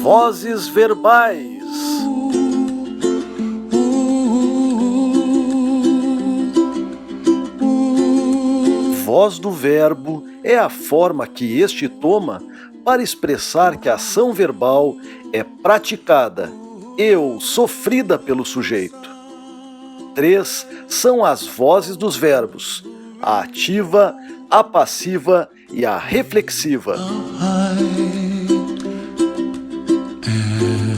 Vozes verbais. Voz do verbo é a forma que este toma para expressar que a ação verbal é praticada ou sofrida pelo sujeito. 3 são as vozes dos verbos: a ativa, a passiva e a reflexiva.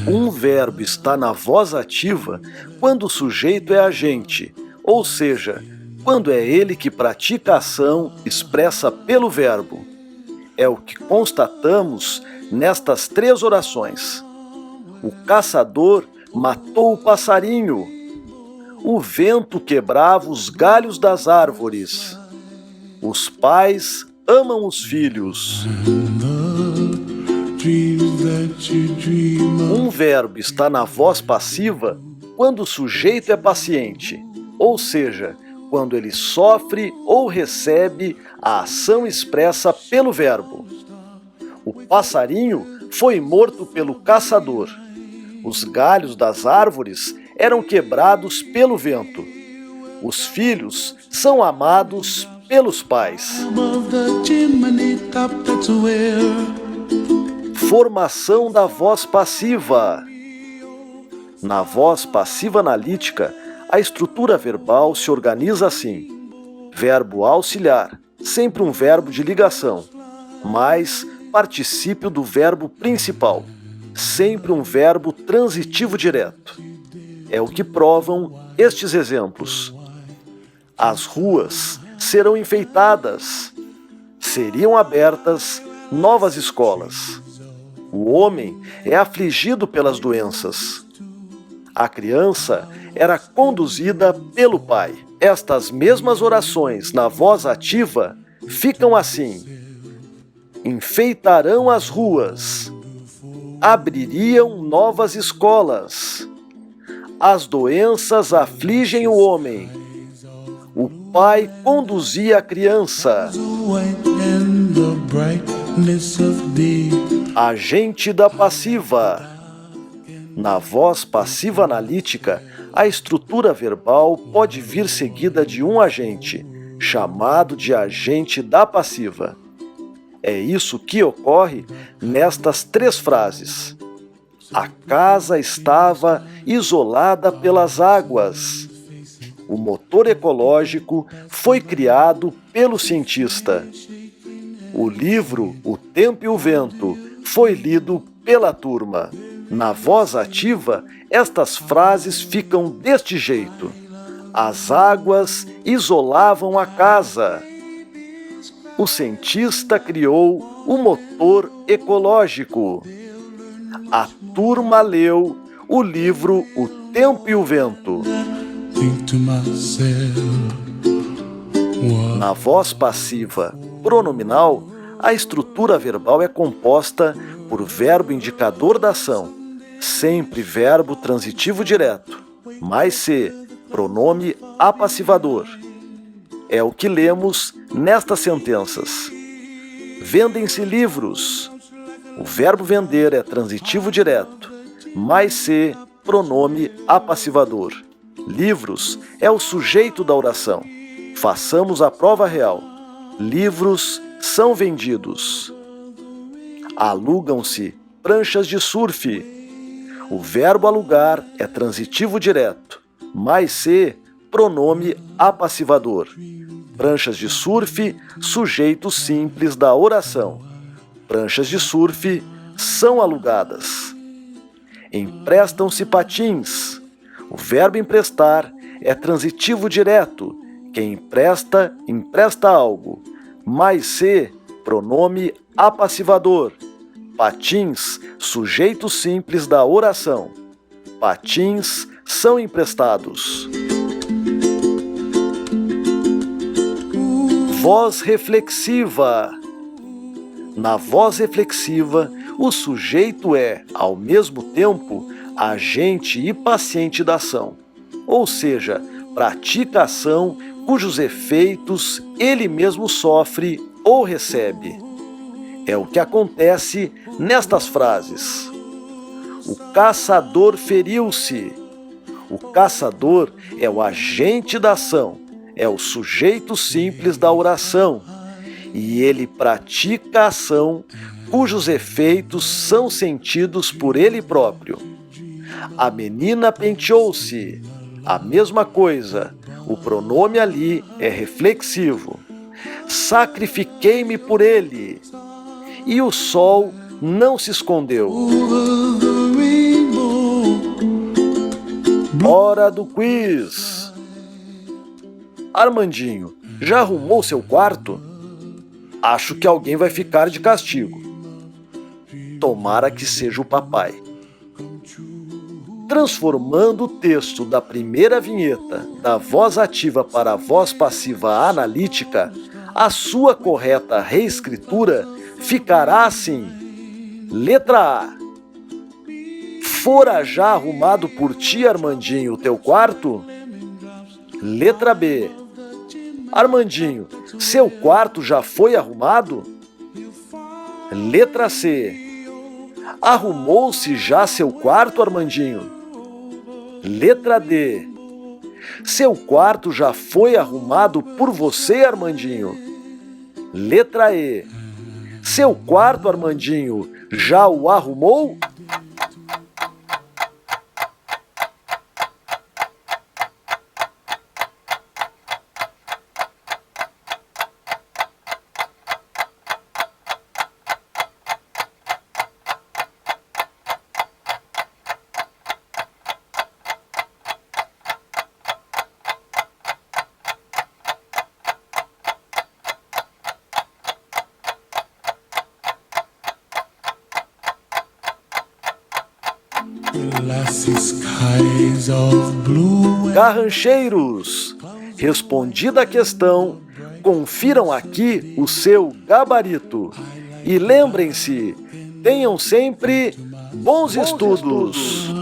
Um verbo está na voz ativa quando o sujeito é agente, ou seja, quando é ele que pratica a ação expressa pelo verbo. É o que constatamos nestas 3 orações. O caçador matou o passarinho. O vento quebrava os galhos das árvores. Os pais amam os filhos. Um verbo está na voz passiva quando o sujeito é paciente, ou seja, quando ele sofre ou recebe a ação expressa pelo verbo. O passarinho foi morto pelo caçador. Os galhos das árvores eram quebrados pelo vento. Os filhos são amados pelos pais. Formação da voz passiva. Na voz passiva analítica, a estrutura verbal se organiza assim: verbo auxiliar, sempre um verbo de ligação, mais particípio do verbo principal, sempre um verbo transitivo direto. É o que provam estes exemplos. As ruas serão enfeitadas, seriam abertas novas escolas. O homem é afligido pelas doenças. A criança era conduzida pelo pai. Estas mesmas orações na voz ativa ficam assim: enfeitarão as ruas, abririam novas escolas, as doenças afligem o homem, o pai conduzia a criança. Agente da passiva. Na voz passiva analítica, a estrutura verbal pode vir seguida de um agente, chamado de agente da passiva. É isso que ocorre nestas 3 frases. A casa estava isolada pelas águas. O motor ecológico foi criado pelo cientista. O livro O Tempo e o Vento foi lido pela turma. Na voz ativa, estas frases ficam deste jeito: as águas isolavam a casa. O cientista criou o motor ecológico. A turma leu o livro O Tempo e o Vento. Na voz passiva pronominal, a estrutura verbal é composta por verbo indicador da ação, sempre verbo transitivo direto, mais C, pronome apassivador. É o que lemos nestas sentenças. Vendem-se livros. O verbo vender é transitivo direto, mais C, pronome apassivador. Livros é o sujeito da oração. Façamos a prova real. Livros são vendidos. Alugam-se pranchas de surf. O verbo alugar é transitivo direto, mais C, pronome apassivador. Pranchas de surf, sujeito simples da oração. Pranchas de surf são alugadas. Emprestam-se patins. O verbo emprestar é transitivo direto. Quem empresta, empresta algo. Mais C, pronome apassivador. Patins, sujeito simples da oração. Patins são emprestados. Voz reflexiva. Na voz reflexiva, o sujeito é, ao mesmo tempo, agente e paciente da ação, ou seja, pratica a ação cujos efeitos ele mesmo sofre ou recebe. É o que acontece nestas frases. O caçador feriu-se. O caçador é o agente da ação, é o sujeito simples da oração, e ele pratica a ação cujos efeitos são sentidos por ele próprio. A menina penteou-se. A mesma coisa, o pronome ali é reflexivo. Sacrifiquei-me por ele. E o sol não se escondeu. Hora do quiz. Armandinho, já arrumou seu quarto? Acho que alguém vai ficar de castigo. Tomara que seja o papai. Transformando o texto da primeira vinheta da voz ativa para a voz passiva analítica, a sua correta reescritura ficará assim. Letra A. Fora já arrumado por ti, Armandinho, o teu quarto? Letra B. Armandinho, seu quarto já foi arrumado? Letra C. Arrumou-se já seu quarto, Armandinho? Letra D. Seu quarto já foi arrumado por você, Armandinho? Letra E. Seu quarto, Armandinho, já o arrumou? Garrancheiros, respondida a questão, confiram aqui o seu gabarito. E lembrem-se, tenham sempre bons estudos.